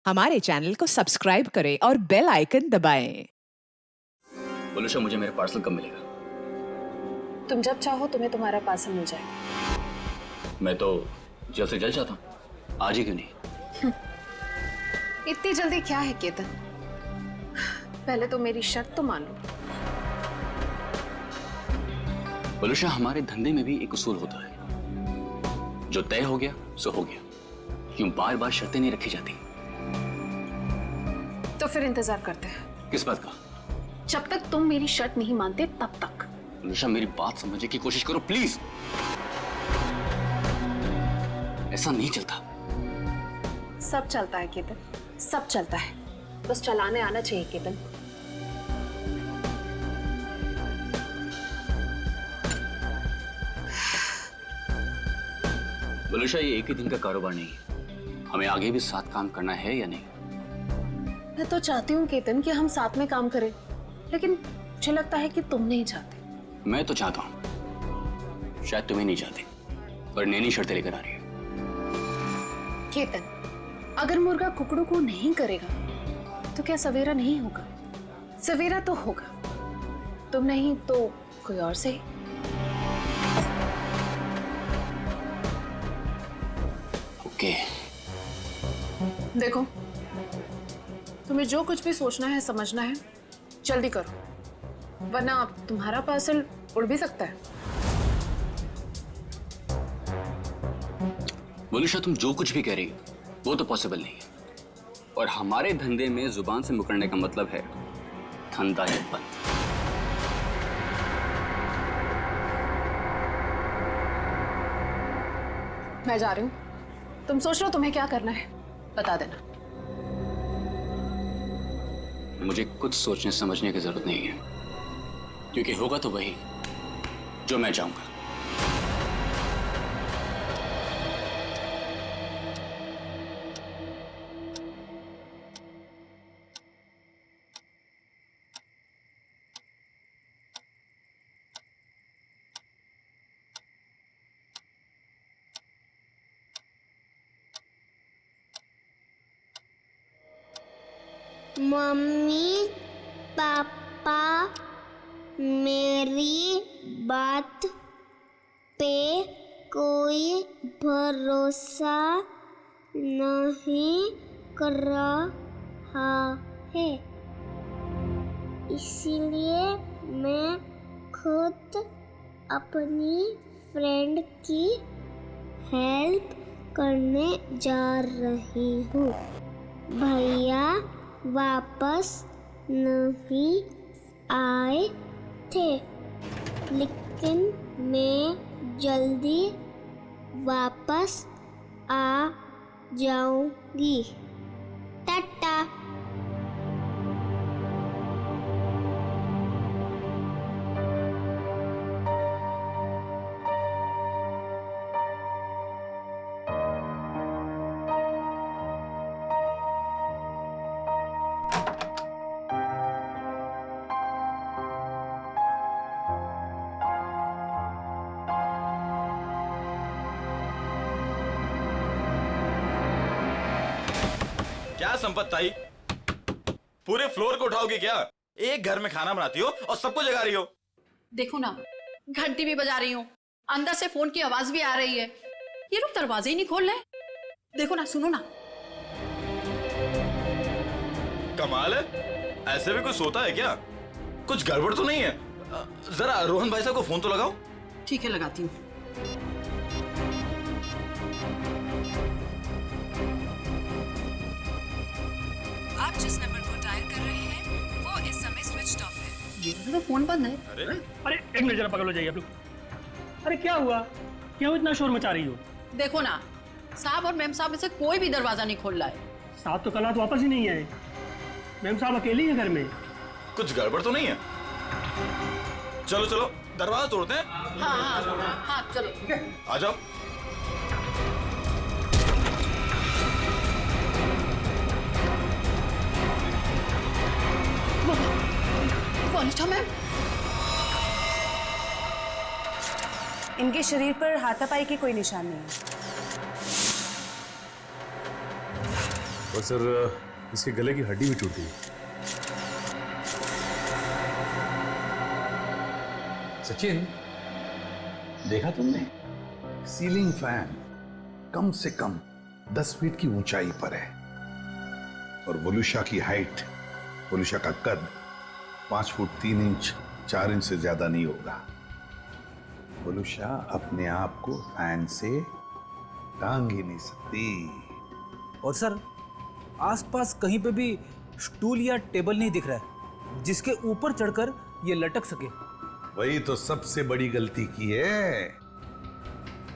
हमारे चैनल को सब्सक्राइब करें और बेल आइकन दबाएं। बोलूशा, मुझे मेरा पार्सल कब मिलेगा? तुम जब चाहो तुम्हें तुम्हारा पार्सल मिल जाएगा। मैं तो जल्द से जल्द चाहता हूँ, आज ही क्यों नहीं? इतनी जल्दी क्या है केतन? पहले तो मेरी शर्त तो मान लो। बोलूशा, हमारे धंधे में भी एक उसूल होता है, जो तय हो गया सो हो गया। क्यों बार बार शर्तें नहीं रखी जाती? तो फिर इंतजार करते हैं। किस बात का? जब तक तुम मेरी शर्त नहीं मानते तब तक। बोलूशा, मेरी बात समझने की कोशिश करो प्लीज। ऐसा नहीं चलता। सब चलता है केतन, सब चलता है, बस चलाने आना चाहिए केतन। बोलूशा, ये एक ही दिन का कारोबार नहीं है, हमें आगे भी साथ काम करना है या नहीं? मैं तो चाहती हूँ केतन कि हम साथ में काम करें, लेकिन मुझे लगता है कि तुम नहीं चाहते। मैं तो चाहता हूँ, शायद तुम्हें नहीं चाहते, पर नैनी शर्तें लेकर आ रही है। केतन, अगर मुर्गा कुकड़ू को नहीं करेगा तो क्या सवेरा नहीं होगा? सवेरा तो होगा, तुम नहीं तो कोई और सही। ओके। देखो, तुम्हें जो कुछ भी सोचना है समझना है जल्दी करो, वरना तुम्हारा पार्सल उड़ भी सकता है। बोलूशा, तुम जो कुछ भी कह रही हो वो तो पॉसिबल नहीं है, और हमारे धंधे में जुबान से मुकरने का मतलब है धंधा है बंद। मैं जा रही हूँ, तुम सोच लो तुम्हें क्या करना है, बता देना। मुझे कुछ सोचने समझने की जरूरत नहीं है, क्योंकि होगा तो वही जो मैं चाहूंगा। मम्मी पापा मेरी बात पे कोई भरोसा नहीं कर रहा है, इसीलिए मैं खुद अपनी फ्रेंड की हेल्प करने जा रही हूँ। भैया वापस नहीं आए थे, लेकिन मैं जल्दी वापस आ जाऊंगी। टाटा। क्या संपत ताई, पूरे फ्लोर को उठाओगी क्या? एक घर में खाना बनाती हो और सबको जगा रही हो। देखो ना, घंटी भी बजा रही हूँ, अंदर से फोन की आवाज भी आ रही है, ये लोग दरवाजे ही नहीं खोल रहे। देखो ना, सुनो ना। कमाल है, ऐसे भी कोई सोता है क्या? कुछ गड़बड़ तो नहीं है? जरा रोहन भाई साहब को फोन तो लगाओ। ठीक है, लगाती हूँ। आप जिस नंबर को डायल कर रहे हैं वो इस समय स्विच्ड ऑफ है। ये तो फोन बंद है। अरे एक मिनट, जरा पकड़ लो, जाइए आप लोग। अरे क्या हुआ? क्यों इतना शोर मचा रही हो? देखो ना, साहब और मैम साहब में से कोई भी दरवाजा नहीं खोल रहा है। साहब तो कल रात वापस ही नहीं आए। मैम साहब अकेले ही है घर में। कुछ गड़बड़ तो नहीं है? चलो चलो दरवाजा तोड़ते हैं। हाँ हाँ हाँ, चलो आ जाओ। वनिष्ठा मैम, इनके शरीर पर हाथापाई के कोई निशान नहीं है। और सर इसके गले की हड्डी भी टूट गई। सचिन, देखा तुमने? सीलिंग फैन कम से कम 10 फीट की ऊंचाई पर है और वोलुशा की हाइट, वोलुशा का कद 5 फुट 3 इंच 4 इंच से ज्यादा नहीं होगा। वोलुशा अपने आप को फैन से टांग ही नहीं सकती। और सर आसपास कहीं पे भी स्टूल या टेबल नहीं दिख रहा है जिसके ऊपर चढ़कर ये लटक सके। वही तो सबसे बड़ी गलती की है।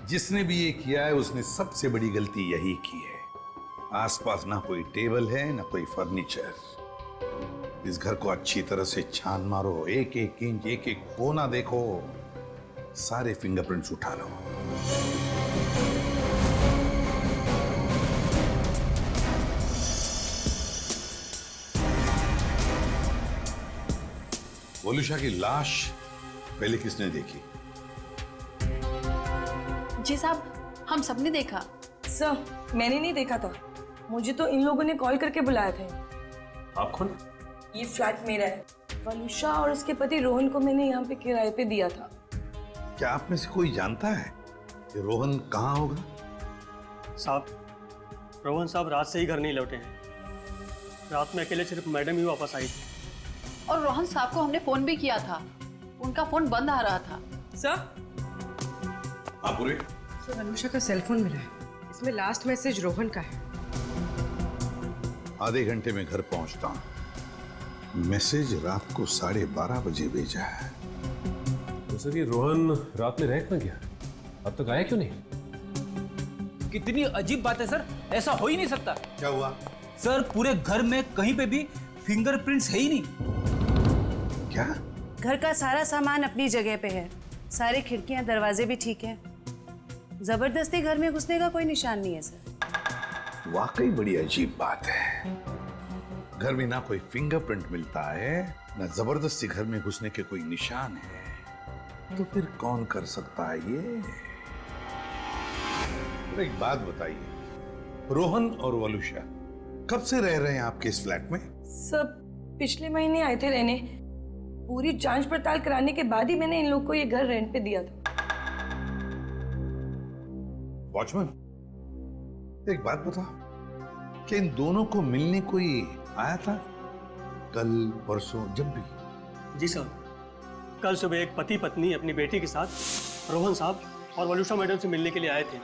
जिसने भी ये किया है उसने सबसे बड़ी गलती यही की है। आसपास ना कोई टेबल है ना कोई फर्नीचर। इस घर को अच्छी तरह से छान मारो, एक एक इंच एक एक कोना देखो, सारे फिंगरप्रिंट्स उठा लो। वोलुशा की लाश पहले किसने देखी? जी साहब, हम सबने देखा। सर, मैंने नहीं देखा था, मुझे तो इन लोगों ने कॉल करके बुलाया था। आप कौन? ये फ्लैट मेरा है। वलुषा और उसके पति रोहन को मैंने यहाँ पे किराए पे दिया था। क्या आप में से कोई जानता है कि रोहन कहाँ होगा? साहब, रोहन साहब रात से ही घर नहीं लौटे हैं। रात में अकेले सिर्फ मैडम ही वापस आई थी। और रोहन साहब को हमने फोन भी किया था, उनका फोन बंद आ रहा था। सर, आप पूरे? सर, अनुषा का सेलफोन मिला है, इसमें लास्ट मैसेज रोहन का है। आधे घंटे में घर पहुंचता हूं। मैसेज रात को 12:30 बजे भेजा है। तो सर ये रोहन रात में रह क्यों गया? अब तक आया क्यों नहीं? कितनी अजीब बात है सर, ऐसा हो ही नहीं सकता। क्या हुआ? सर पूरे घर में कहीं पे भी फिंगरप्रिंट्स है ही नहीं। क्या? घर का सारा सामान अपनी जगह पे है, सारे खिड़कियां दरवाजे भी ठीक हैं। जबरदस्ती घर में घुसने का कोई निशान नहीं है सर। वाकई बड़ी अजीब बात है। घर में ना कोई फिंगरप्रिंट मिलता है ना जबरदस्ती घर में घुसने के कोई निशान है, तो फिर कौन कर सकता है ये? और एक बात बताइए, रोहन और वलुषा कब से रह रहे हैं आपके इस फ्लैट में? सब पिछले महीने आए थे रहने। पूरी जांच पड़ताल कराने के बाद ही मैंने इन लोग को ये घर रेंट पे दिया था। वॉचमैन, एक बात बता, क्या इन दोनों को मिलने कोई आया था कल परसों जब भी? जी सर, कल सुबह एक पति पत्नी अपनी बेटी के साथ रोहन साहब और वलुषा मैडम से मिलने के लिए आए थे।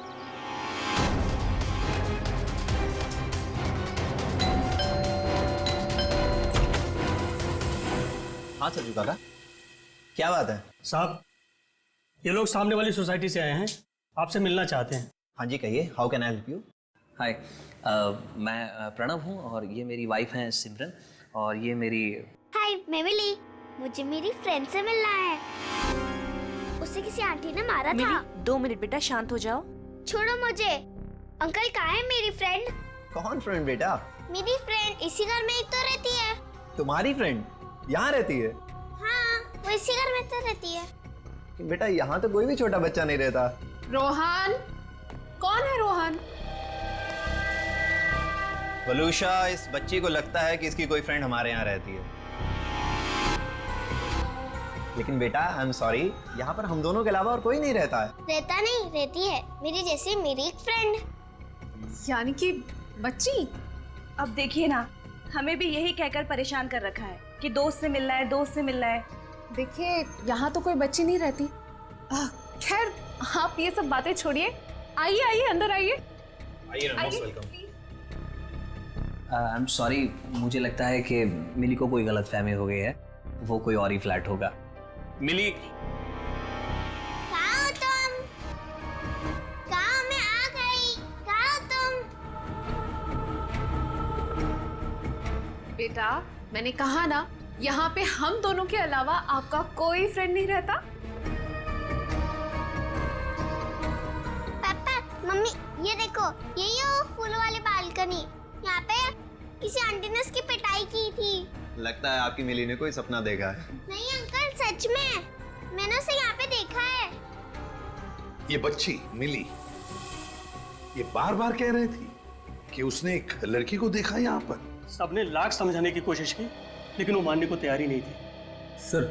हाँ सरजू काका, क्या बात है? साहब, ये लोग सामने वाली सोसाइटी से आए हैं, आपसे मिलना चाहते हैं। हाँ जी कहिए, how can I help you? Hi, मैं प्रणव हूँ और ये मेरी वाइफ हैं सिमरन और ये मेरी। हाय, मैं मिली। मुझे मेरी फ्रेंड से मिलना है। उसे किसी आंटी ने मारा था। 2 मिनट बेटा, शांत हो जाओ। छोड़ो मुझे। अंकल कहाँ है मेरी फ्रेंड? कौन फ्रेंड बेटा? मेरी फ्रेंड इसी घर में ही तो रहती है। तुम्हारी फ्रेंड यहाँ रहती है? हाँ, वो इसी घर में तो रहती है। बेटा यहाँ तो कोई भी छोटा बच्चा नहीं रहता। रोहन? कौन है रोहन? वलुषा, इस बच्ची को लगता है कि इसकी कोई फ्रेंड हमारे यहाँ रहती है, लेकिन बेटा आई एम सॉरी, यहाँ पर हम दोनों के अलावा और कोई नहीं रहता है। रहता नहीं, रहती है मेरी जैसी मेरी एक फ्रेंड। यानी कि बच्ची? अब देखिए ना, हमें भी यही कहकर परेशान कर रखा है कि दोस्त से मिलना है, दोस्त से मिलना है। देखिए, यहाँ तो कोई बच्ची नहीं रहती। खैर, आप ये सब बातें छोड़िए। आइए आइए, अंदर आइए। आइए, most welcome. I am sorry, मुझे लगता है कि मिली को कोई गलतफहमी हो गई है, वो कोई और ही फ्लैट होगा। मिली, कहाँ हो तुम? कहाँ? मैं आ गई। कहाँ हो तुम? बेटा, मैंने कहा ना, यहाँ पे हम दोनों के अलावा आपका कोई फ्रेंड नहीं रहता। पापा, मम्मी, ये देखो, यही है वो फूलों वाली बालकनी। यहाँ पे किसी आंटी ने उसकी पिटाई की थी। लगता है आपकी मिली ने कोई सपना देखा है। नहीं अंकल, सच में मैंने उसे यहाँ पे देखा है। ये बच्ची मिली, ये बार बार कह रही थी कि उसने एक लड़की को देखा यहाँ पर। सबने लाख समझाने की कोशिश की लेकिन वो मानने को तैयार ही नहीं थी। सर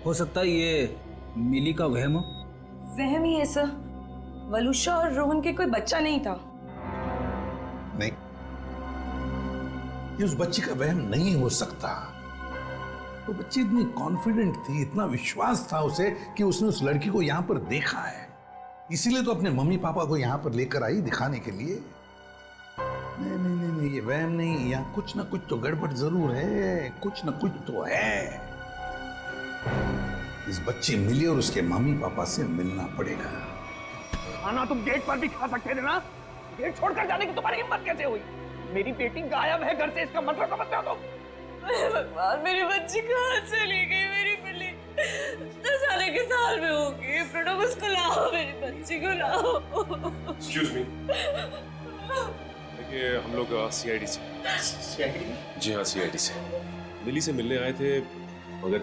हो सकता है ये मिली का वहम हो। वहम ही है सर। वलुषा और रोहन के कोई बच्चा नहीं था। नहीं, ये उस बच्ची का वहम नहीं हो सकता। वो बच्ची इतनी कॉन्फिडेंट थी, इतना विश्वास था उसे कि उसने उस लड़की को यहाँ पर देखा है, इसीलिए तो अपने मम्मी पापा को यहाँ पर लेकर आई दिखाने के लिए। नहीं नहीं नहीं नहीं, ये वहम नहीं, यहाँ कुछ ना कुछ तो गड़बड़ जरूर है, कुछ ना कुछ तो है। इस बच्ची मिली और उसके मम्मी पापा से मिलना पड़ेगा। खाना तुम गेट पर भी खा सकते थे ना, गेट छोड़कर जाने की तुम्हारी हिम्मत कैसे हुई? मेरी बेटी गायब है घर से, इसका मतलब समझते हो तुम? भगवान, मेरी बच्ची कहाँ चली गई? मेरी बिल्ली 10 साल के साल में होगी। प्रणव उसको लाओ, मेरी बच्ची को लाओ। एक्सक्यूज मी, देखिए हम लोग सीआईडी से। जी हाँ, सीआईडी से मिली से मिलने आए थे, मगर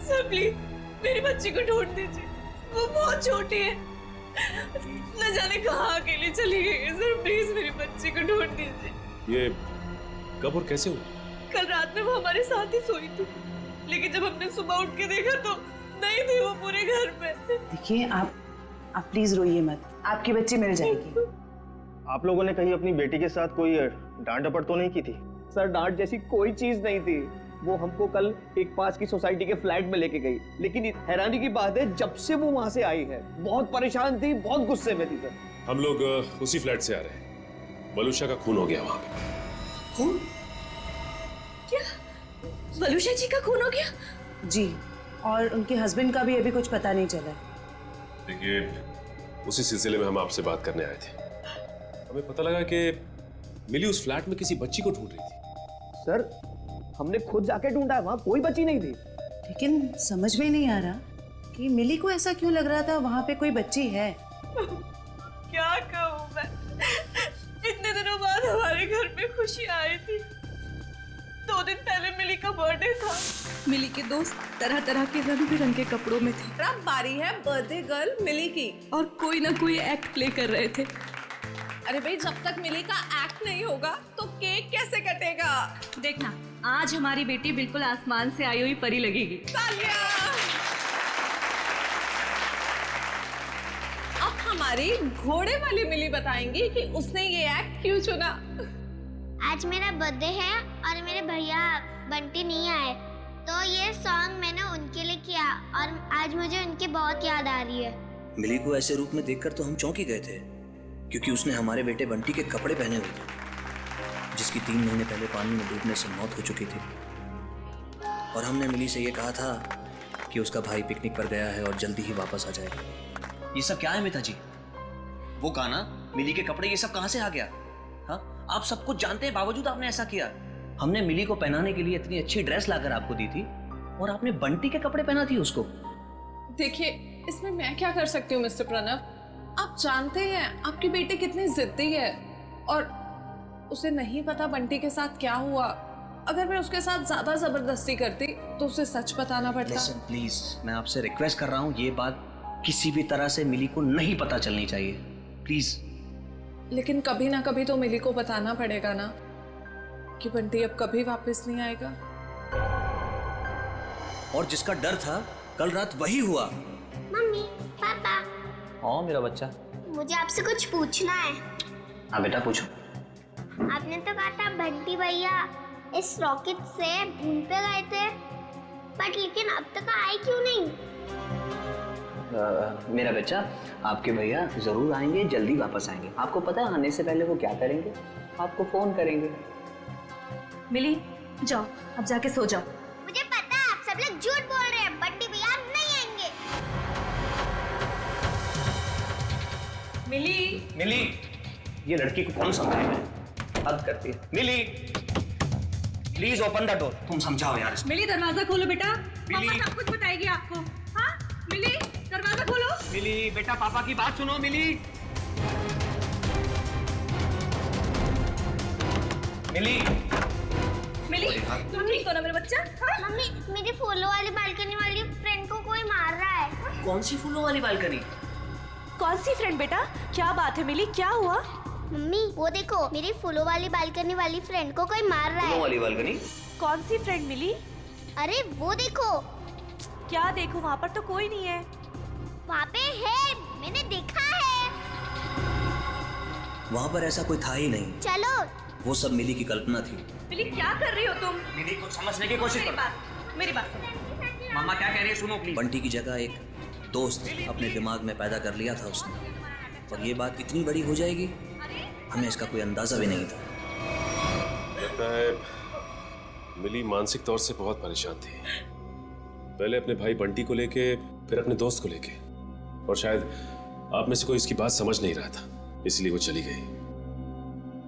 सर प्लीज मेरी बच्ची को ढूंढ दीजिए, वो बहुत छोटी है, न जाने कहाँ अकेली चली गई है। सर प्लीज मेरी बच्ची को ढूंढ दीजिए। ये कब और कैसे हुआ? कल रात में वो हमारे साथ ही सोई थी, लेकिन जब हमने सुबह उठ के देखा तो नहीं थी वो पूरे घर में। देखिए आप प्लीज रोइए मत, आपकी बच्ची मिल जाएगी। आप लोगों ने कहीं अपनी बेटी के साथ कोई डांट डपट तो नहीं की थी? सर डांट जैसी कोई चीज नहीं थी। वो हमको कल एक पास की सोसाइटी के फ्लैट में लेके गई, लेकिन हैरानी की बात है जब से वो वहां से आई है बहुत परेशान थी, बहुत गुस्से में थी। सर हम लोग उसी फ्लैट से आ रहे हैं। वलुषा का खून हो गया वहां पे। खून? क्या वलुषा जी का खून हो गया? जी, और उनके हस्बैंड का भी अभी कुछ पता नहीं चला। देखिए उसी सिलसिले में हम आपसे बात करने आए थे। हमें पता लगा कि मिली उस फ्लैट में किसी बच्ची को ढूंढ रही थी। सर हमने खुद जाके ढूंढा, वहां कोई बच्ची नहीं थी। लेकिन समझ में नहीं आ रहा कि मिली को ऐसा क्यों लग रहा था वहां पे कोई बच्ची है। क्या कहूँ मैं, इतने दिनों बाद हमारे घर में खुशी आई थी। 2 दिन पहले मिली का बर्थडे था। मिली के दोस्त तरह तरह के रंग बिरंगे कपड़ों में थे। अब बारी है बर्थडे गर्ल मिली की, और कोई ना कोई एक्ट प्ले कर रहे थे। अरे भाई, जब तक मिली का एक्ट नहीं होगा तो केक कैसे कटेगा? देखना, आज हमारी बेटी बिल्कुल आसमान से आई हुई परी लगेगी। अब हमारी घोड़े वाली मिली बताएंगी कि उसने ये एक्ट क्यों चुना। आज मेरा बर्थडे है और मेरे भैया बंटी नहीं आए, तो ये सॉन्ग मैंने उनके लिए किया और आज मुझे उनकी बहुत याद आ रही है। मिली को ऐसे रूप में देखकर तो हम चौंक ही गए थे, क्योंकि उसने हमारे बेटे बंटी के कपड़े पहने हुए थे, जिसकी 3 महीने पहले पानी में डूबने से मौत हो चुकी थी। और हमने मिली से ये कहा था कि उसका भाई पिकनिक पर गया है और जल्दी ही वापस आ जाएगा। ये सब क्या है मिता जी? वो गाना, मिली के कपड़े, ये सब कहाँ से आ गया? हाँ, आप सब कुछ जानते हैं, बावजूद आपने ऐसा किया। हमने मिली को पहनाने के लिए इतनी अच्छी ड्रेस लाकर आपको दी थी और आपने बंटी के कपड़े पहना दिए उसको। देखिए, इसमें मैं क्या कर सकती हूँ मिस्टर प्रणव? आप जानते हैं आपकी बेटी कितनी जिद्दी है, और उसे नहीं पता बंटी के साथ क्या हुआ। अगर मैं उसके साथ ज्यादा जबरदस्ती करती तो उसे सच बताना पड़ता। Listen, please, मैं आपसे रिक्वेस्ट कर रहा हूँ, ये बात किसी भी तरह से मिली को नहीं पता चलनी चाहिए, प्लीज। लेकिन कभी ना कभी तो मिली को बताना पड़ेगा ना कि बंटी अब कभी वापस नहीं आएगा। और जिसका डर था कल रात वही हुआ। मम्मी, पापा, हाँ मेरा बच्चा, मुझे आपसे कुछ पूछना है। हाँ बेटा पूछो। आपने तो कहा था बंटी भैया इस रॉकेट से मून पे गए थे, बट लेकिन अब तक आए क्यों नहीं? मेरा बच्चा, आपके भैया जरूर आएंगे, जल्दी वापस आएंगे। आपको पता है आने से पहले वो क्या करेंगे? आपको फोन करेंगे। मिली, जाओ अब जाके सो जाओ। मुझे पता है आप सब लोग झूठ बोल रहे हैं, बंटी भैया अब नहीं आएंगे। मिली, ये लड़की को कौन समझाएगा? हद करती है। मिली, प्लीज ओपन द डोर। तुम समझाओ यार। मिली, दरवाजा खोलो बेटा, पापा सब कुछ बताएगी आपको। हाँ मिली, दरवाजा खोलो। मिली बेटा, पापा की बात सुनो। मिली, मिली, तुम ठीक हो ना मेरा बच्चा? हाँ? मम्मी, मेरी फूलों वाली बालकनी वाली फ्रेंड को कोई मार रहा है। कौन सी फूलों वाली बालकनी? कौन सी फ्रेंड बेटा? क्या बात है मिली, क्या हुआ? मम्मी वो देखो, मेरी फूलों वाली बालकनी वाली फ्रेंड को कोई मार रहा है। फूलों वाली बालकनी? कौन सी फ्रेंड मिली? अरे वो देखो। क्या देखो, वहाँ पर तो कोई नहीं है। वहाँ पे है, मैंने देखा है। वहाँ पर ऐसा कोई था ही नहीं। चलो। वो सब मिली की कल्पना थी। मिली क्या कर रही हो तुम? मिली को समझने की कोशिश करो। मेरी बात सुनो। मम्मा क्या कह रही है सुनो प्लीज। बंटी की जगह एक दोस्त अपने दिमाग में पैदा कर लिया था उसने, और ये बात इतनी बड़ी हो जाएगी हमें इसका कोई अंदाजा भी नहीं था। लगता है मिली मानसिक तौर से बहुत परेशान थी, पहले अपने भाई बंटी को लेके, फिर अपने दोस्त को लेके, और शायद आप में से कोई इसकी बात समझ नहीं रहा था, इसलिए वो चली गई।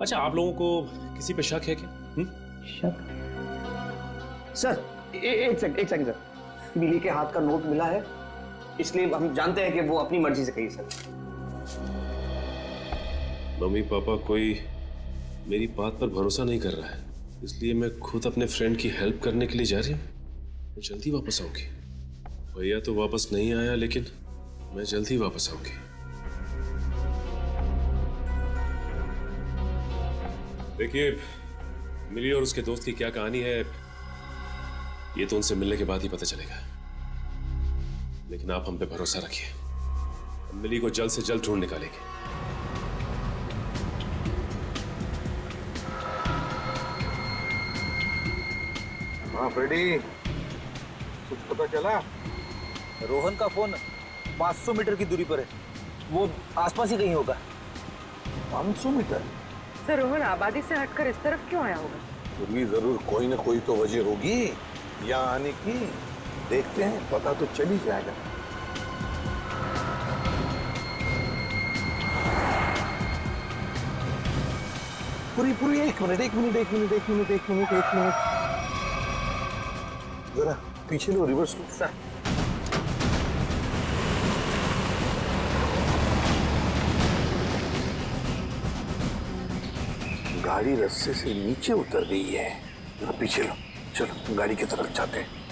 अच्छा, आप लोगों को किसी पे शक है क्या? शक? सर एक सेकंड सर, मिली के हाथ का नोट मिला है, इसलिए हम जानते हैं कि वो अपनी मर्जी से गई। सर मम्मी पापा कोई मेरी बात पर भरोसा नहीं कर रहा है, इसलिए मैं खुद अपने फ्रेंड की हेल्प करने के लिए जा रही हूँ। मैं जल्दी वापस आऊंगी। भैया तो वापस नहीं आया, लेकिन मैं जल्दी वापस आऊंगी। देखिए, मिली और उसके दोस्त की क्या कहानी है ये तो उनसे मिलने के बाद ही पता चलेगा, लेकिन आप हम पे भरोसा रखिए, हम मिली को जल्द से जल्द ढूंढ निकालेंगे। हाँ फ्रेडी, कुछ पता चला? रोहन का फोन 500 मीटर की दूरी पर है, वो आसपास ही कहीं होगा। 500 मीटर? सर रोहन आबादी से हटकर इस तरफ क्यों आया होगा? फिर भी जरूर कोई ना कोई तो वजह होगी यहाँ आने की। देखते हैं, पता तो चल ही जाएगा। पूरी एक मिनट जरा पीछे लो, रिवर्स लो। सर गाड़ी रास्ते से नीचे उतर गई है, जरा पीछे लो। चलो गाड़ी की तरफ जाते हैं।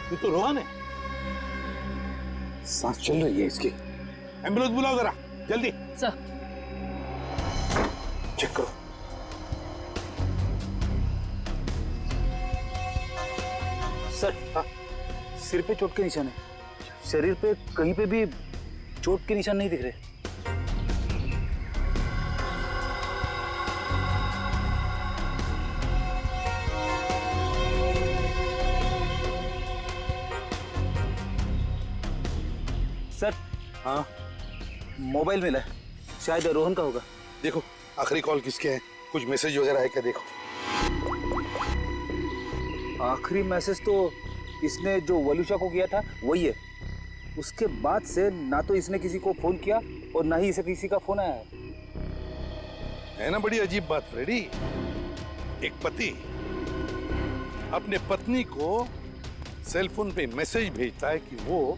ये तो रोहन है, सांस चल रही है इसकी। एम्बुलेंस बुलाओ जरा जल्दी। सर चेक करो। सर हाँ, सिर पे चोट के निशान है, शरीर पे कहीं पे भी चोट के निशान नहीं दिख रहे। सर हाँ, मोबाइल मिला है, शायद रोहन का होगा। देखो आखिरी कॉल किसके है, कुछ मैसेज वगैरह है क्या? देखो आखिरी मैसेज तो इसने जो वलुषा को किया था वही है। उसके बाद से ना तो इसने किसी को फोन किया और ना ही इसे किसी का फोन आया है ना। बड़ी अजीब बात फ्रेडी, एक पति अपने पत्नी को सेल फोन पे मैसेज भेजता है कि वो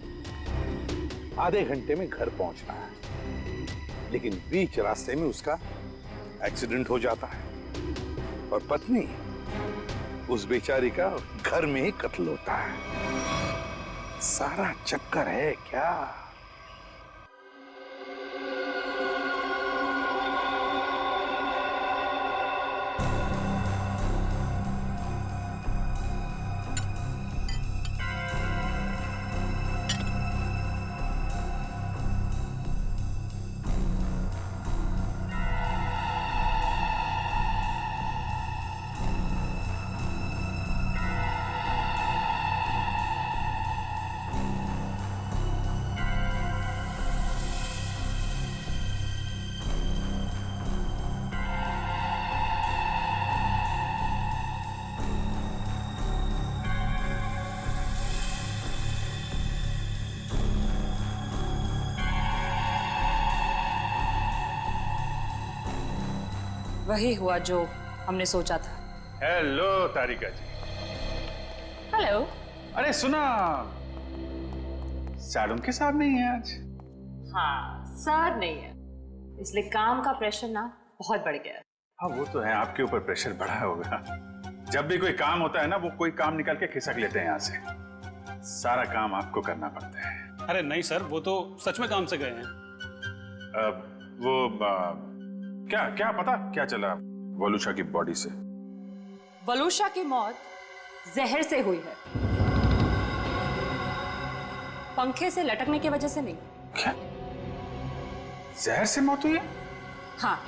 आधे घंटे में घर पहुंचना है, लेकिन बीच रास्ते में उसका एक्सीडेंट हो जाता है और पत्नी उस बेचारी का घर में ही कत्ल होता है। सारा चक्कर है क्या? वही हुआ जो हमने सोचा था। हेलो तारिका जी, हेलो। अरे सुना, सर उनके साथ नहीं है आज। हाँ, सर नहीं है, इसलिए काम का प्रेशर ना बहुत बढ़ गया है। हाँ वो तो है, आपके ऊपर प्रेशर बढ़ा होगा। जब भी कोई काम होता है ना, वो कोई काम निकाल के खिसक लेते हैं यहाँ से। सारा काम आपको करना पड़ता है। अरे नहीं सर, वो तो सच में काम से गए हैं। क्या पता क्या चला वलूशा की बॉडी से? वलूशा की मौत जहर से हुई है, पंखे से लटकने की वजह से नहीं। क्या? जहर से मौत हुई है? हाँ,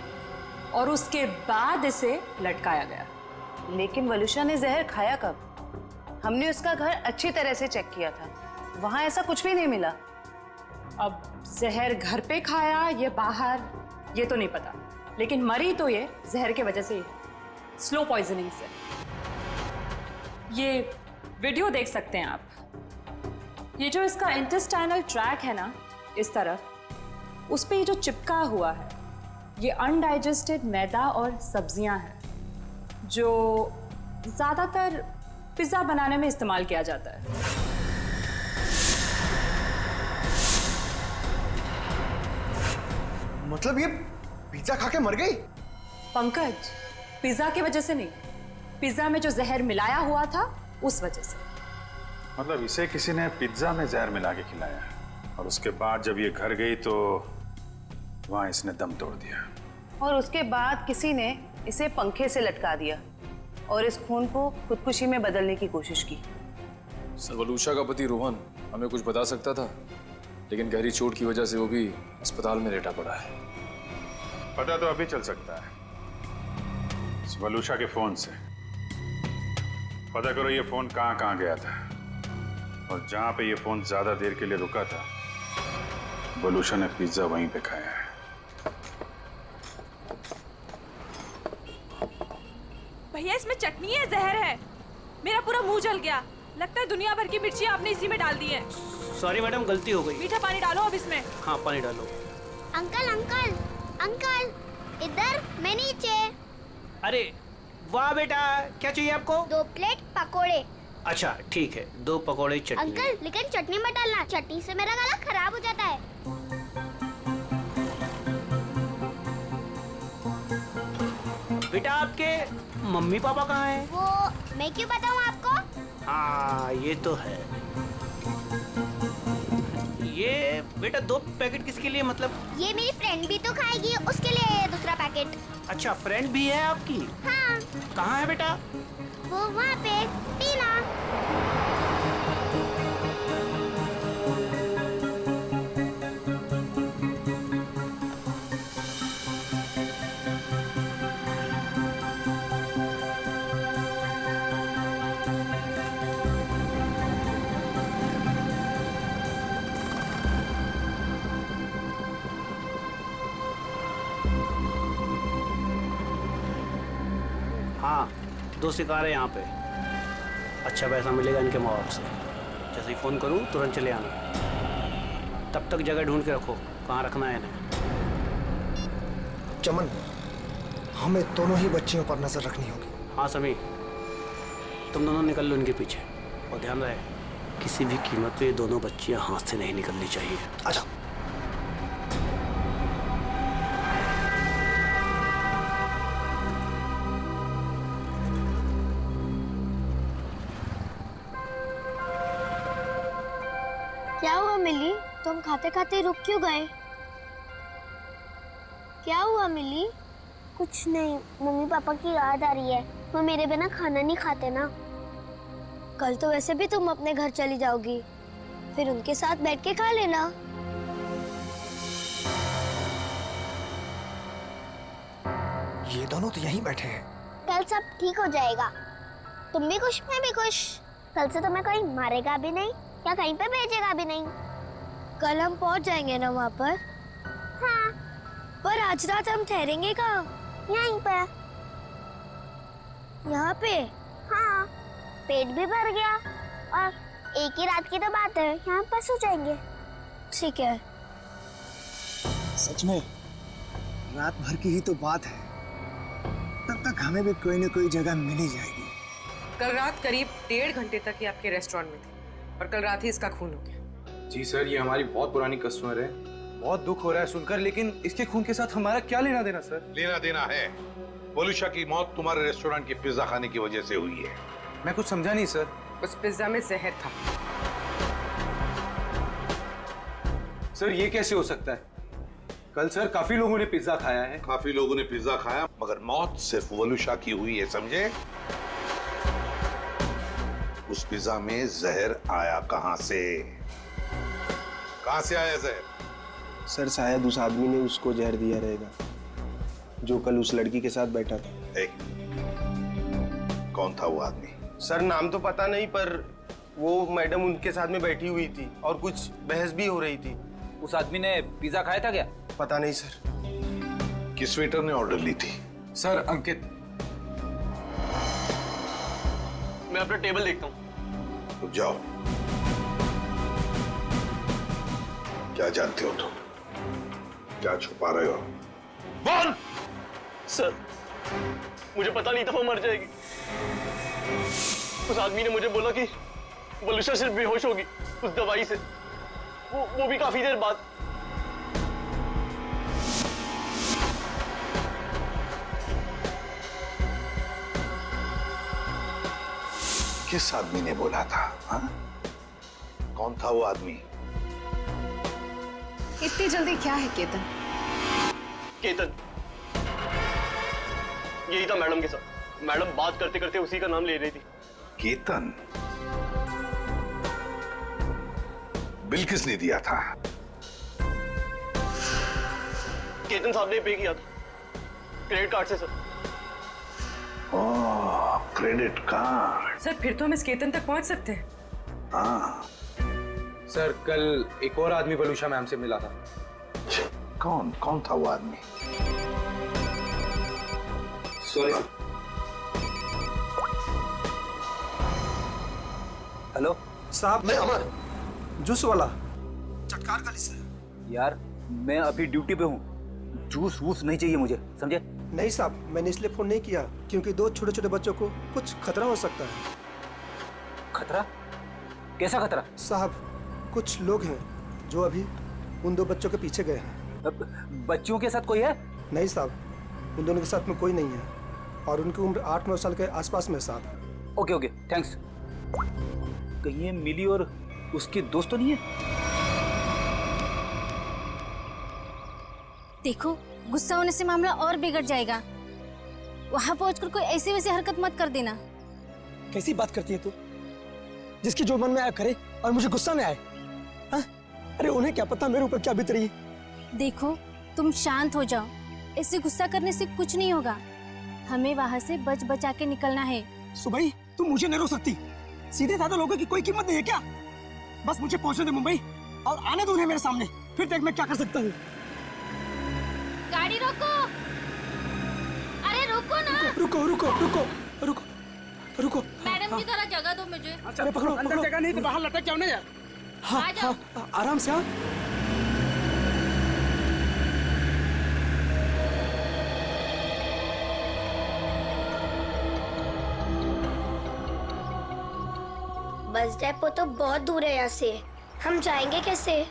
और उसके बाद इसे लटकाया गया। लेकिन वलूशा ने जहर खाया कब? हमने उसका घर अच्छी तरह से चेक किया था, वहां ऐसा कुछ भी नहीं मिला। अब जहर घर पे खाया या बाहर ये तो नहीं पता, लेकिन मरी तो ये जहर की वजह से ही है, स्लो पॉइजनिंग से। ये वीडियो देख सकते हैं आप। ये जो इसका इंटेस्टाइनल ट्रैक है ना, इस तरफ, उस पे ये जो चिपका हुआ है, ये अनडाइजेस्टेड मैदा और सब्जियां हैं जो ज्यादातर पिज्जा बनाने में इस्तेमाल किया जाता है। मतलब ये पिज्जा खा के मर गई? पंकज, पिज्जा की वजह से नहीं, पिज्जा में जो जहर मिलाया हुआ था उस वजह से। मतलब इसे किसी ने पिज्जा में जहर मिला के खिलाया और उसके बाद जब ये घर गई तो वहां इसने दम तोड़ दिया, और उसके बाद किसी ने इसे पंखे से लटका दिया और इस खून को खुदकुशी में बदलने की कोशिश की। सर वलूशा का पति रोहन हमें कुछ बता सकता था, लेकिन गहरी चोट की वजह से वो भी अस्पताल में लेटा पड़ा है। पता तो अभी चल सकता है इस वलूशा के फोन से। पता करो ये फोन कहाँ गया था, और जहां पे ये फोन ज्यादा देर के लिए रुका था, वलूशा ने पिज्जा वहीं पे खाया है। भैया इसमें चटनी है, जहर है। मेरा पूरा मुंह जल गया। लगता है दुनिया भर की मिर्ची आपने इसी में डाल दी है। सॉरी मैडम, गलती हो गई। मीठा पानी डालो अब इसमें। हाँ, पानी डालो। अंकल अंकल अंकल, इधर, मैं नीचे। अरे वाह बेटा, क्या चाहिए आपको? 2 प्लेट पकोड़े। अच्छा ठीक है, 2 पकोड़े चटनी। अंकल लेकिन चटनी मत डालना, चटनी से मेरा गला खराब हो जाता है। बेटा आपके मम्मी पापा कहाँ हैं? वो मैं क्यों बताऊँ आपको? हाँ ये तो है। ये बेटा 2 पैकेट किसके लिए? मतलब ये मेरी फ्रेंड भी तो खाएगी, उसके लिए ये दूसरा पैकेट। अच्छा, फ्रेंड भी है आपकी? हाँ। कहाँ है बेटा? वो वहाँ पे, टीना। हाँ, 2 शिकार है यहाँ पे। अच्छा पैसा मिलेगा इनके माँ बाप से। जैसे ही फ़ोन करूँ तुरंत चले आना। तब तक जगह ढूंढ के रखो, कहाँ रखना है इन्हें। चमन, हमें दोनों ही बच्चियों पर नजर रखनी होगी। हाँ समी, तुम दोनों निकल लो इनके पीछे, और ध्यान रहे किसी भी कीमत पे ये दोनों बच्चियाँ हाथ से नहीं निकलनी चाहिए। अच्छा। क्या हुआ मिली? तुम खाते खाते रुक क्यों गए? क्या हुआ मिली? कुछ नहीं, मम्मी पापा की याद आ रही है। वो मेरे बिना खाना नहीं खाते ना। कल तो वैसे भी तुम अपने घर चली जाओगी, फिर उनके साथ बैठ के खा लेना। ये दोनों तो यहीं बैठे हैं। कल सब ठीक हो जाएगा। तुम भी खुश, मैं भी खुश। कल से तुम्हें कोई मारेगा भी नहीं या कहीं पे भेजेगा भी नहीं। कल हम पहुंच जाएंगे ना वहाँ पर? हाँ। पर आज रात हम ठहरेंगे कहाँ? यहीं पे। यहाँ पे? हाँ। पेट भी भर गया और एक ही रात की तो बात है, यहाँ पर सो जाएंगे। ठीक है। सच में रात भर की ही तो बात है, तब तक हमें भी कोई न कोई जगह मिल ही जाएगी। कल रात करीब 1.5 घंटे तक ये आपके रेस्टोरेंट में थी और कल रात ही इसका खून हो गया। जी सर, ये हमारी बहुत पुरानी कस्टमर है। बहुत दुख हो रहा है सुनकर, लेकिन इसके खून के साथ हमारा क्या लेना देना सर? लेना देना है। वोलुशा की मौत तुम्हारे रेस्टोरेंट के पिज्जा खाने की वजह से हुई है। मैं कुछ समझा नहीं सर। उस पिज्जा में जहर था। सर ये कैसे हो सकता है? कल सर काफी लोगों ने पिज्जा खाया है। काफी लोगों ने पिज्जा खाया, मगर मौत सिर्फ वोलुशा की हुई है, समझे? उस पिज्जा में जहर आया कहां से? कहां से आया जहर? सर शायद उस आदमी ने उसको जहर दिया रहेगा जो कल उस लड़की के साथ बैठा था। कौन था वो आदमी? सर नाम तो पता नहीं, पर वो मैडम उनके साथ में बैठी हुई थी और कुछ बहस भी हो रही थी। उस आदमी ने पिज्जा खाया था क्या? पता नहीं सर। किस वेटर ने ऑर्डर ली थी? सर अंकित। मैं अपना टेबल देखता हूँ। तो जाओ। क्या जानते हो तुम? क्या छुपा रहे हो? बोल! सर मुझे पता नहीं था वो मर जाएगी। उस आदमी ने मुझे बोला कि वोलुशा सिर्फ बेहोश होगी उस दवाई से, वो भी काफी देर बाद। किस आदमी ने बोला था? हाँ? कौन था वो आदमी? इतनी जल्दी क्या है केतन? केतन यही था मैडम के साथ। मैडम बात करते करते उसी का नाम ले रही थी। केतन? बिल किसने दिया था? केतन साहब ने पे किया था क्रेडिट कार्ड से सर। ओह, क्रेडिट कार्ड। सर फिर तो हम इस केतन तक पहुंच सकते हैं। हाँ। सर कल एक और आदमी वोलुशा मैम से मिला था। कौन था वो आदमी? सॉरी। हेलो साहब, मैं अमर, जूस वाला, चटकार गली से। यार मैं अभी ड्यूटी पे हूँ, जूस वूस नहीं चाहिए मुझे, समझे? नहीं साहब, मैंने इसलिए फोन नहीं किया क्योंकि 2 छोटे छोटे बच्चों को कुछ खतरा हो सकता है। खतरा? कैसा खतरा? साहब कुछ लोग हैं जो अभी उन 2 बच्चों के पीछे गए हैं। बच्चियों के साथ कोई है? नहीं साहब, उन दोनों के साथ में कोई नहीं है और उनकी उम्र 8-9 साल के आसपास में साहब। Okay okay thanks. कहीं ये मिली और उसके दोस्त तो नहीं है? देखो गुस्सा होने से मामला और बिगड़ जाएगा। वहां पहुंचकर कोई ऐसी वैसी हरकत मत कर देना। कैसी बात करती है तू? जिसकी जो मन में आया करे और मुझे गुस्सा में आए? हाँ? अरे उन्हें क्या पता मेरे ऊपर क्या बीत रही है। देखो तुम शांत हो जाओ, ऐसे गुस्सा करने से कुछ नहीं होगा। हमें वहां से बच बचा के निकलना है। सुबह तुम मुझे नहीं रोक सकती। सीधे साधे लोगों की कोई कीमत नहीं है क्या? बस मुझे पहुंचने दे मुंबई और आने दो उन्हें मेरे सामने, फिर देख मैं क्या कर सकता हूँ। गाड़ी रोको। अरे रोको ना। रुको रुको रुको रुको रुको। मैडम की तरह जगह दो मुझे। अरे पकड़ो, अंदर जगह नहीं तो बाहर लटक जाओ ना यार। हाँ हाँ आराम से। हाँ बस डेपो तो बहुत दूर है यहाँ से, हम जाएंगे कैसे?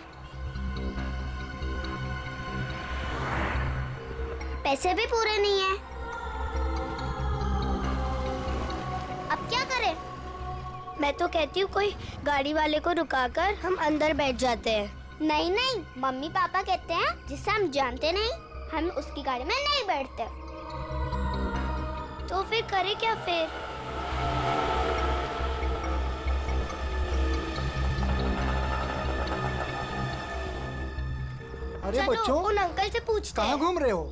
पैसे भी पूरे नहीं है। अब क्या करें? मैं तो कहती हूँ कोई गाड़ी वाले को रुकाकर हम अंदर बैठ जाते हैं। नहीं नहीं, मम्मी पापा कहते हैं जिसे हम जानते नहीं हम उसकी गाड़ी में नहीं बैठते। तो फिर करें क्या फिर? अरे बच्चों, उन अंकल से पूछते कहाँ घूम रहे हो?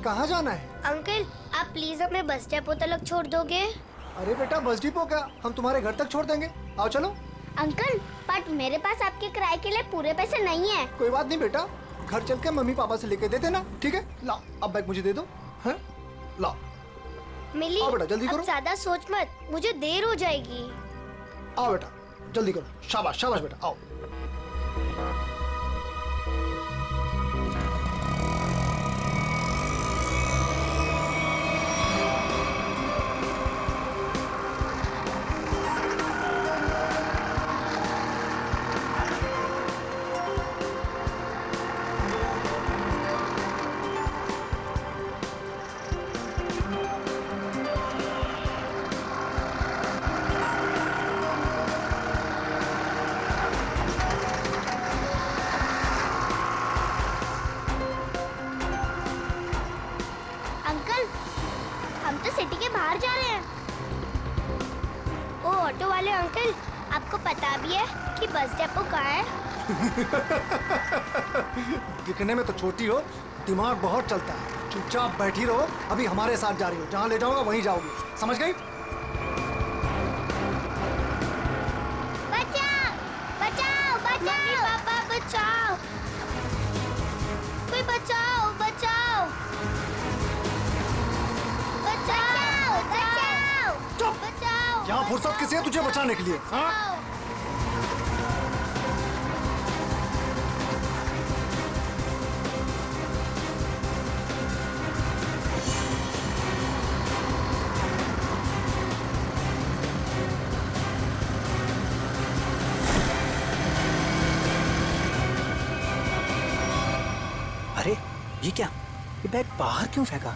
कहाँ जाना है? अंकल आप प्लीज हमें बस डेपो तक छोड़ दोगे? अरे बेटा बस डिपो क्या, हम तुम्हारे घर तक छोड़ देंगे। आओ चलो। अंकल बट मेरे पास आपके किराए के लिए पूरे पैसे नहीं है। कोई बात नहीं बेटा, घर चल के मम्मी पापा से लेके दे देना, ठीक है? लाओ अब बैग मुझे दे दो। हैं? लाओ। मिली आओ बेटा जल्दी करो। अब ज्यादा सोच मत, मुझे देर हो जाएगी। आओ बेटा जल्दी करो। शाबाश शाबाश बेटा, आओ। कि बस डेपो कहाँ है? दिखने में तो छोटी हो, दिमाग बहुत चलता है। चुपचाप बैठी रहो, अभी हमारे साथ जा रही हो, जहाँ ले जाऊंगा वहीं जाओगी, समझ गई? बचाओ, बचाओ, बचाओ, मम्मी पापा बचाओ, कोई बचाओ, बचाओ, बचाओ, बचाओ, चुप! बचाओ। यहाँ फुर्सत किसी है तुझे बचाने के लिए? हाँ? अरे ये क्या? ये बैग बाहर क्यों फेंका?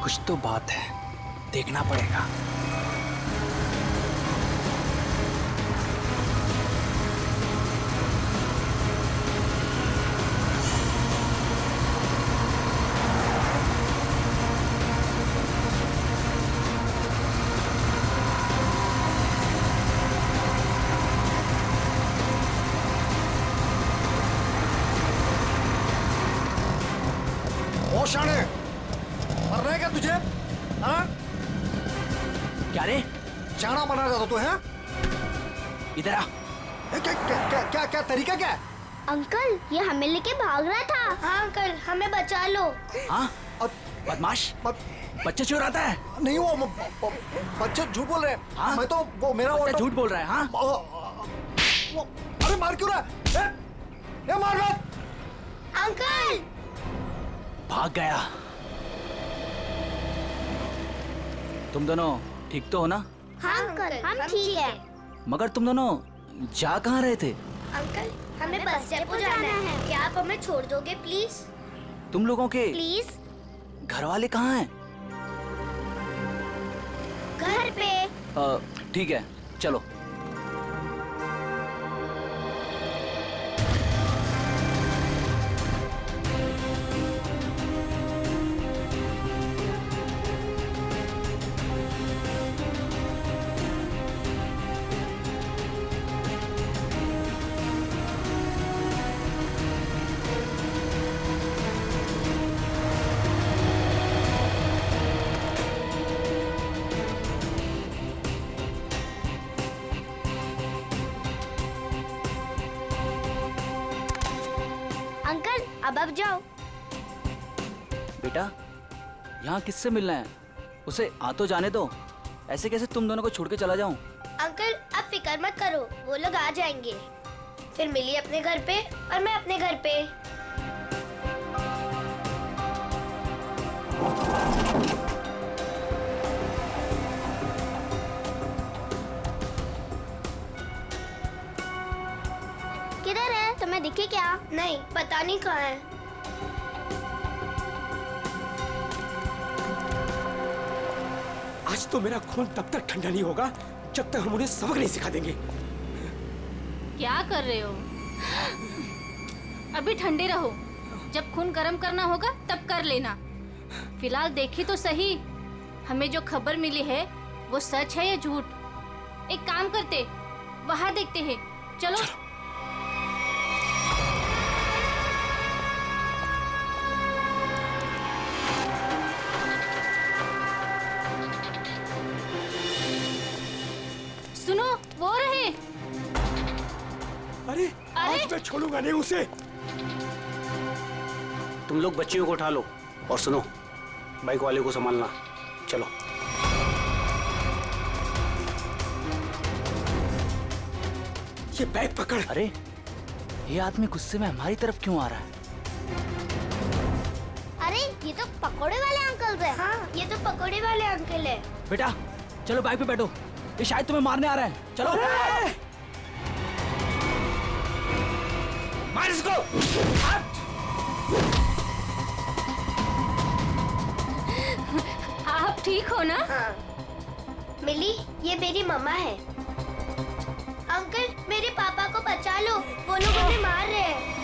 कुछ तो बात है, देखना पड़ेगा। ओ शाने, मर रहा है क्या तुझे? हाँ? क्या रे? चाणा बना रहा था तू, है? इधर आ। क्या क्या क्या क्या क्या तरीका क्या है? अंकल, ये हमें लेके भाग रहा था। हाँ अंकल, हमें बचा लो। हाँ? बदमाश, बच्चे चुराता है? नहीं, वो बच्चे झूठ बोल रहे हैं। हाँ? मैं तो वो मेरा वो झूठ बोल रहा है। हाँ? अरे मार क्यों रहा है? ए, मार मत! अंकल! भाग गया। तुम दोनों ठीक तो हो ना? हाँ अंकल, हम ठीक है। मगर तुम दोनों जा कहाँ रहे थे? अंकल, हमें बस डेपो जाना है। क्या आप हमें छोड़ दोगे प्लीज? तुम लोगों के प्लीज? घर वाले कहाँ हैं? घर पे। ठीक है, चलो। अंकल, अब जाओ। बेटा, यहाँ किससे मिलना है? उसे आ तो जाने दो। ऐसे कैसे तुम दोनों को छोड़ के चला जाऊं? अंकल, अब फिक्र मत करो, वो लोग आ जाएंगे। फिर मिली अपने घर पे और मैं अपने घर पे। किधर है? तुम्हें दिखे क्या? नहीं, पता नहीं कहाँ है। आज तो मेरा खून तब तक ठंडा नहीं होगा जब तक हम उन्हें सबक नहीं सिखा देंगे। क्या कर रहे हो? अभी ठंडे रहो, जब खून गर्म करना होगा तब कर लेना। फिलहाल देखी तो सही, हमें जो खबर मिली है वो सच है या झूठ? एक काम करते, वहां देखते हैं। चलो। सुनो, वो रहे। अरे आज मैं छोड़ूंगा नहीं उसे। तुम लोग बच्चियों को उठा लो और सुनो, बाइक वाले को संभालना। चलो। ये बैग पकड़। अरे, ये आदमी गुस्से में हमारी तरफ क्यों आ रहा है? अरे, ये तो पकोड़े वाले अंकल है। हाँ, ये तो पकोड़े वाले अंकल है। बेटा, चलो बाइक पे बैठो। ये शायद तुम्हें मारने आ रहा है। चलो। मार इसको। आप ठीक हो ना? मिली, ये मेरी मम्मा है। अंकल, मेरे पापा को बचा लो, वो लोग उन्हें मार रहे हैं।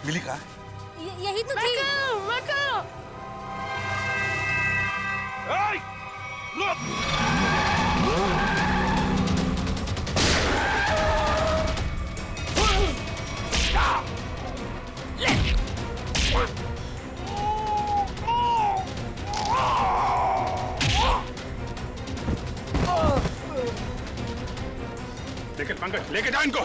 मिली कहाँ? यही तो थी। लेकिन पंकज, लेके जाओ इनको।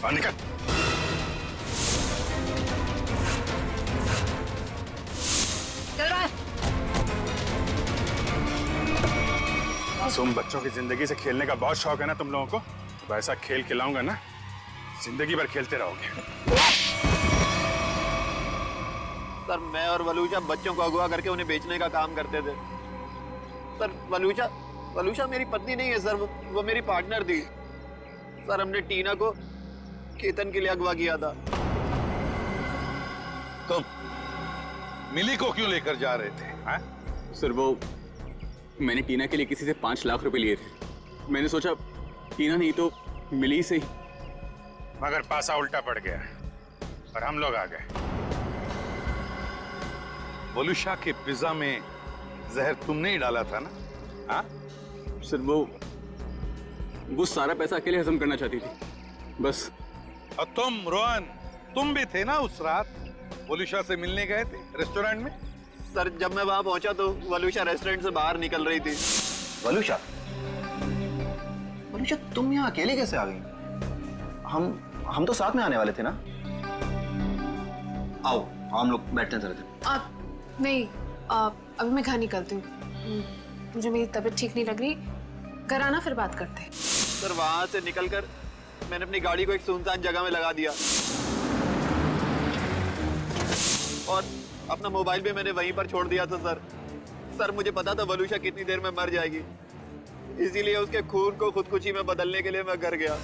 निकल। मासूम बच्चों की जिंदगी से खेलने का बहुत शौक है ना तुम लोगों को? तो ऐसा खेल खिलाऊंगा ना, जिंदगी भर खेलते रहोगे। सर, मैं और वलूशा बच्चों को अगवा करके उन्हें बेचने का काम करते थे। सर, वलूशा मेरी पत्नी नहीं है सर, वो मेरी पार्टनर थी। सर, हमने टीना को केतन के लिए अगवा किया था। तुम मिली को क्यों लेकर जा रहे थे? हाँ? सर, वो मैंने टीना के लिए किसी से 5 लाख रुपए लिए थे। मैंने सोचा टीना नहीं तो मिली से ही। मगर पासा उल्टा पड़ गया और हम लोग आ गए। वलूशा के पिज्जा में जहर तुमने ही डाला था ना? हाँ? सर, वो सारा पैसा अकेले हजम करना चाहती थी, बस। और तुम रोहन, तुम भी थे ना उस रात? वलूशा से मिलने गए थे रेस्टोरेंट में? सर, जब मैं वहां पहुंचा तो वलूशा रेस्टोरेंट से बाहर निकल रही थी। वलूशा, तुम यहाँ अकेले कैसे आ गई? हम तो साथ में आने वाले थे ना? आओ, हम लोग बैठते हैं जरा। नहीं, अभी मैं घर निकलती हूँ। मुझे मेरी तबीयत ठीक नहीं लग रही। घर आना, फिर बात करते हैं। सर, वहां से निकलकर मैंने अपनी गाड़ी को एक सुनसान जगह में लगा दिया और अपना मोबाइल भी मैंने वहीं पर छोड़ दिया था। सर, मुझे पता था वलूशा कितनी देर में मर जाएगी, इसीलिए उसके खून को खुदकुशी में बदलने के लिए मैं घर गया।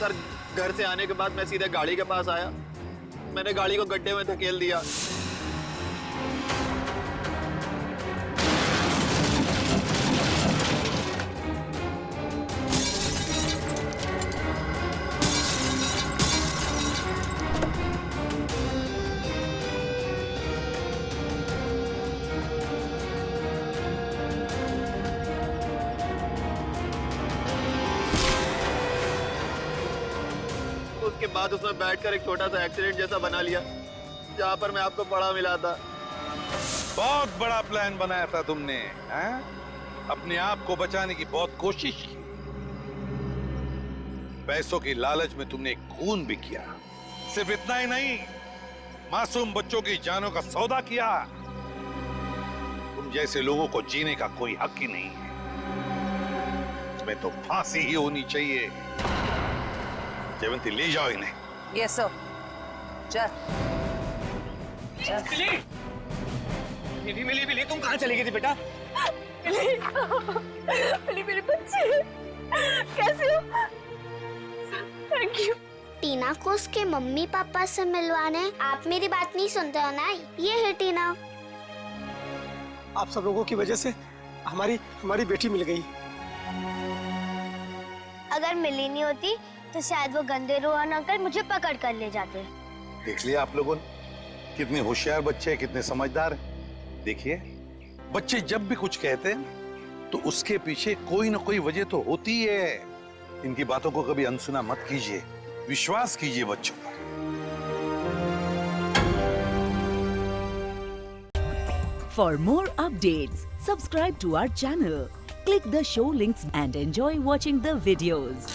सर, घर से आने के बाद मैं सीधे गाड़ी के पास आया। मैंने गाड़ी को गड्ढे में धकेल दिया। उसके बाद उसमें बैठकर एक छोटा सा एक्सीडेंट जैसा बना लिया जहाँ पर मैं आपको पड़ा मिला था। बहुत बड़ा प्लान बनाया था तुमने, हैं? अपने आप को बचाने की बहुत कोशिश की। पैसों की लालच में तुमने खून भी किया। सिर्फ इतना ही नहीं, मासूम बच्चों की जानों का सौदा किया। तुम जैसे लोगों को जीने का कोई हक ही नहीं है। तुम्हें तो फांसी ही होनी चाहिए। जयवंती, ले जाओ इन्हें। Yes sir. चल मिली तुम कहाँ चली गई थी बेटा? मिली मेरे बच्चे कैसे हो? Thank you. टीना को उसके मम्मी पापा से मिलवाने आप मेरी बात नहीं सुनते हो ना? ये है टीना। आप सब लोगों की वजह से हमारी बेटी मिल गई। अगर मिली नहीं होती तो शायद वो गंदे रोहन अंकल मुझे पकड़ कर ले जाते। देख लिया आप लोगों ने कितने होशियार बच्चे हैं, कितने समझदार हैं। देखिए, बच्चे जब भी कुछ कहते हैं तो उसके पीछे कोई ना कोई वजह तो होती है। इनकी बातों को कभी अनसुना मत कीजिए, विश्वास कीजिए बच्चों पर। For more updates, subscribe to our channel, click the show links and enjoy watching the videos.